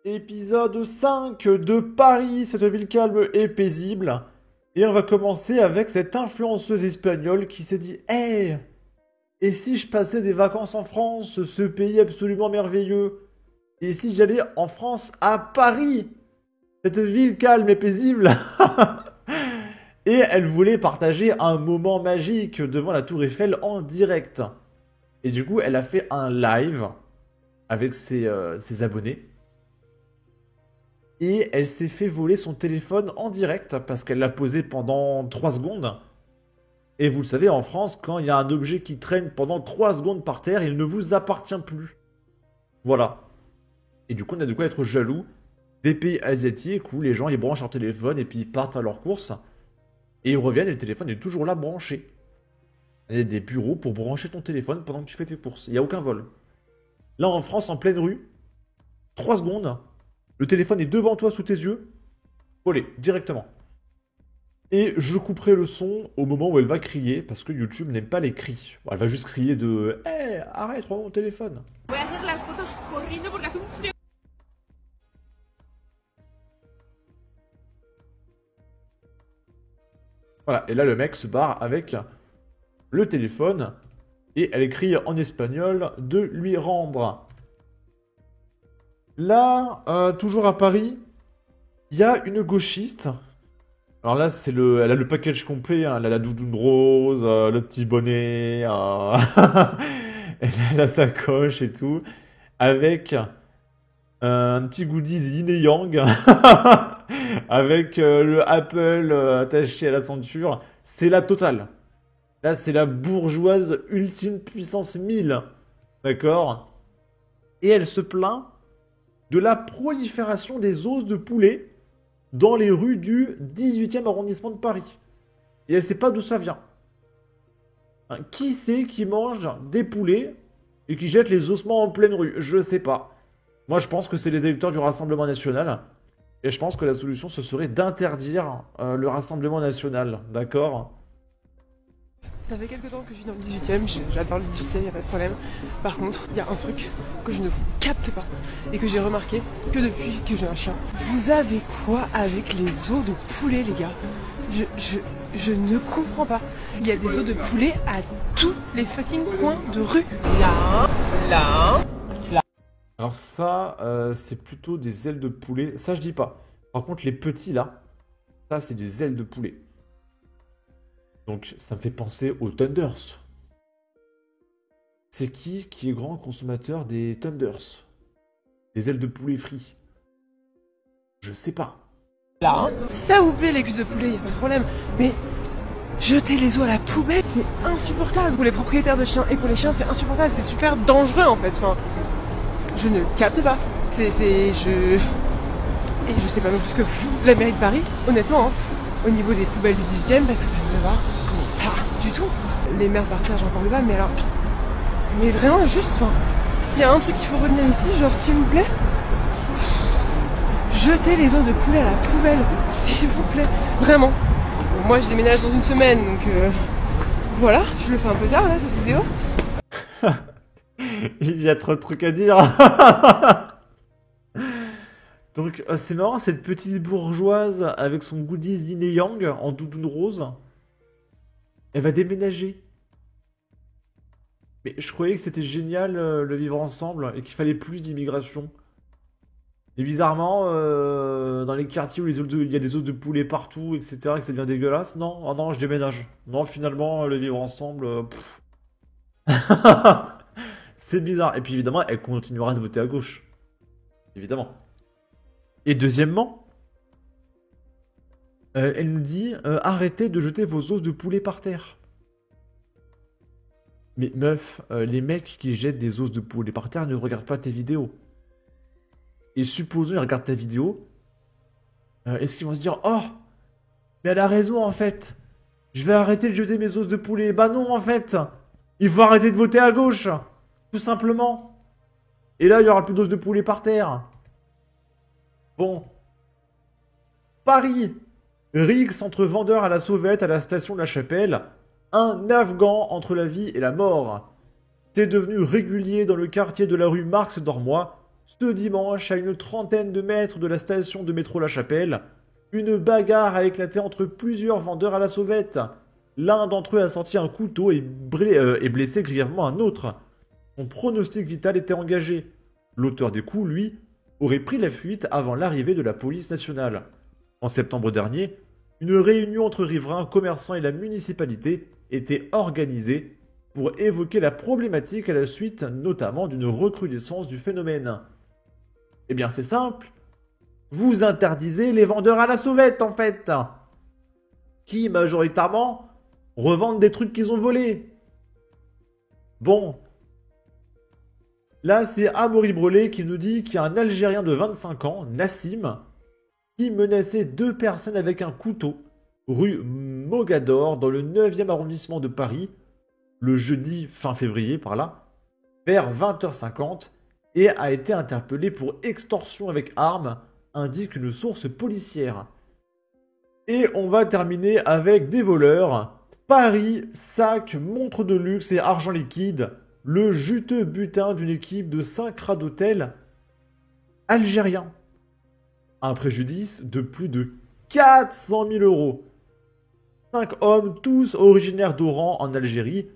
Épisode 5 de Paris, cette ville calme et paisible. Et on va commencer avec cette influenceuse espagnole qui s'est dit: Hey, et si je passais des vacances en France, ce pays absolument merveilleux? Et si j'allais en France, à Paris, cette ville calme et paisible? Et elle voulait partager un moment magique devant la Tour Eiffel en direct. Et du coup, elle a fait un live avec ses abonnés. Et elle s'est fait voler son téléphone en direct parce qu'elle l'a posé pendant 3 secondes. Et vous le savez, en France, quand il y a un objet qui traîne pendant 3 secondes par terre, il ne vous appartient plus. Voilà. Et du coup, on a de quoi être jaloux des pays asiatiques où les gens ils branchent leur téléphone et puis ils partent à leurs courses. Et ils reviennent et le téléphone est toujours là branché. Il y a des bureaux pour brancher ton téléphone pendant que tu fais tes courses. Il n'y a aucun vol. Là, en France, en pleine rue, 3 secondes. Le téléphone est devant toi, sous tes yeux. Volé, directement. Et je couperai le son au moment où elle va crier, parce que YouTube n'aime pas les cris. Bon, elle va juste crier de: Hey, arrête, rends mon téléphone. Voy a hacer las fotos corriendo porque hace un frío. Voilà, et là le mec se barre avec le téléphone, et elle écrit en espagnol de lui rendre. Là, toujours à Paris, il y a une gauchiste. Alors là, elle a le package complet, hein. Elle a la doudoune rose, le petit bonnet, elle a la sacoche et tout, avec un petit goodies yin et yang, avec le Apple attaché à la ceinture. C'est la totale. Là, c'est la bourgeoise ultime puissance 1000. D'accord? Et elle se plaint de la prolifération des os de poulet dans les rues du 18e arrondissement de Paris. Et elle sait pas d'où ça vient. Hein, qui c'est qui mange des poulets et qui jette les ossements en pleine rue? Je sais pas. Moi, je pense que c'est les électeurs du Rassemblement National. Et je pense que la solution, ce serait d'interdire le Rassemblement National. D'accord? Ça fait quelques temps que je vis dans le 18ème, j'adore le 18ème, y a pas de problème. Par contre, il y a un truc que je ne capte pas et que j'ai remarqué que depuis que j'ai un chien. Vous avez quoi avec les os de poulet, les gars? Je ne comprends pas. Il y a des os de poulet à tous les fucking coins de rue. Là. Alors ça, c'est plutôt des ailes de poulet. Ça, je dis pas. Par contre, les petits, là, ça, c'est des ailes de poulet. Donc, ça me fait penser aux Thunders. C'est qui est grand consommateur des Thunders? Des ailes de poulet frites? Je sais pas. Là. Si ça vous plaît, les cuisses de poulet, y a pas de problème. Mais jeter les os à la poubelle, c'est insupportable. Pour les propriétaires de chiens et pour les chiens, c'est insupportable. C'est super dangereux, en fait. Enfin, je ne capte pas. Et je sais pas non plus ce que fout la mairie de Paris, honnêtement, hein, au niveau des poubelles du 18ème, parce que ça ne me va pas du tout. Les maires partagent, j'en parle pas, mais alors... Mais vraiment, juste, enfin... S'il y a un truc qu'il faut retenir ici, genre, s'il vous plaît... Jetez les os de poulet à la poubelle, s'il vous plaît. Vraiment. Bon, moi, je déménage dans une semaine, donc... Voilà, je le fais un peu tard, là, cette vidéo. Il y a trop de trucs à dire. Donc, c'est marrant, cette petite bourgeoise avec son goodies yin et yang en doudoune rose. Elle va déménager. Mais je croyais que c'était génial le vivre ensemble et qu'il fallait plus d'immigration. Et bizarrement, dans les quartiers où il y a des os de poulet partout, etc., que ça devient dégueulasse, non, oh non, je déménage. Non, finalement, le vivre ensemble, c'est bizarre. Et puis évidemment, elle continuera de voter à gauche. Évidemment. Et deuxièmement, elle nous dit arrêtez de jeter vos os de poulet par terre. Mais meuf, les mecs qui jettent des os de poulet par terre ne regardent pas tes vidéos. Et supposons ils regardent ta vidéo, est-ce qu'ils vont se dire: Oh, mais elle a raison en fait, je vais arrêter de jeter mes os de poulet? Bah non en fait, il faut arrêter de voter à gauche, tout simplement. Et là il y aura plus d'os de poulet par terre. Bon. Paris. Rixe entre vendeurs à la sauvette à la station de la Chapelle. Un Afghan entre la vie et la mort. C'est devenu régulier dans le quartier de la rue Marx-Dormois ce dimanche, à une trentaine de mètres de la station de métro La Chapelle, une bagarre a éclaté entre plusieurs vendeurs à la sauvette. L'un d'entre eux a sorti un couteau et blessé grièvement un autre. Son pronostic vital était engagé. L'auteur des coups, lui, aurait pris la fuite avant l'arrivée de la police nationale. En septembre dernier, une réunion entre riverains, commerçants et la municipalité était organisée pour évoquer la problématique à la suite notamment d'une recrudescence du phénomène. Eh bien c'est simple, vous interdisez les vendeurs à la sauvette en fait, qui majoritairement revendent des trucs qu'ils ont volés. Bon, là c'est Amaury Brelet qui nous dit qu'il y a un Algérien de 25 ans, Nassim, qui menaçait 2 personnes avec un couteau, rue Mogador, dans le 9e arrondissement de Paris, le jeudi fin février par là, vers 20h50, et a été interpellé pour extorsion avec arme, indique une source policière. Et on va terminer avec des voleurs. Paris, sac, montre de luxe et argent liquide, le juteux butin d'une équipe de 5 rats d'hôtel algériens. Un préjudice de plus de 400 000 euros. 5 hommes, tous originaires d'Oran en Algérie,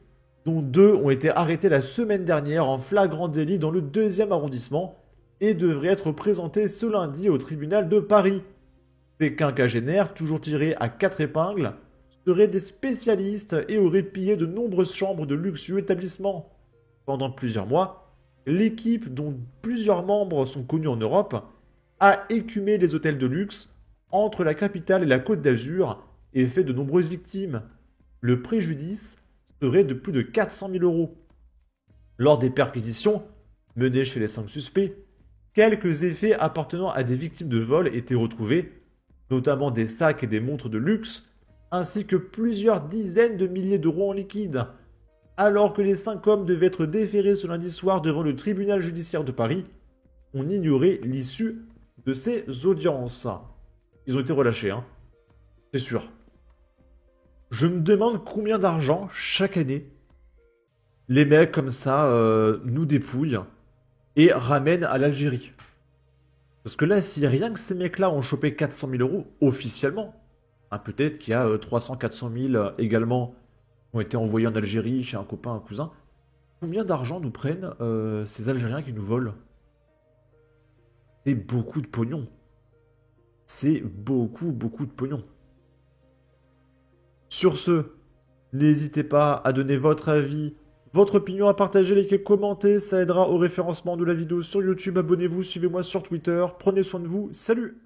dont 2 ont été arrêtés la semaine dernière en flagrant délit dans le 2e arrondissement et devraient être présentés ce lundi au tribunal de Paris. Ces quinquagénaires, toujours tirés à 4 épingles, seraient des spécialistes et auraient pillé de nombreuses chambres de luxueux établissements. Pendant plusieurs mois, l'équipe, dont plusieurs membres sont connus en Europe, a écumé les hôtels de luxe entre la capitale et la Côte d'Azur et fait de nombreuses victimes. Le préjudice serait de plus de 400 000 euros. Lors des perquisitions menées chez les 5 suspects, quelques effets appartenant à des victimes de vol étaient retrouvés, notamment des sacs et des montres de luxe, ainsi que plusieurs dizaines de milliers d'euros en liquide. Alors que les 5 hommes devaient être déférés ce lundi soir devant le tribunal judiciaire de Paris, on ignorait l'issue de ces audiences. Ils ont été relâchés, hein. C'est sûr. Je me demande combien d'argent, chaque année, les mecs comme ça nous dépouillent et ramènent à l'Algérie. Parce que là, si rien que ces mecs-là ont chopé 400 000 euros officiellement, hein, peut-être qu'il y a 300-400 000 également qui ont été envoyés en Algérie chez un copain, un cousin, combien d'argent nous prennent ces Algériens qui nous volent? C'est beaucoup de pognon. C'est beaucoup de pognon. Sur ce, n'hésitez pas à donner votre avis, votre opinion, à partager, liker, commenter, ça aidera au référencement de la vidéo sur YouTube. Abonnez-vous, suivez-moi sur Twitter, prenez soin de vous, salut!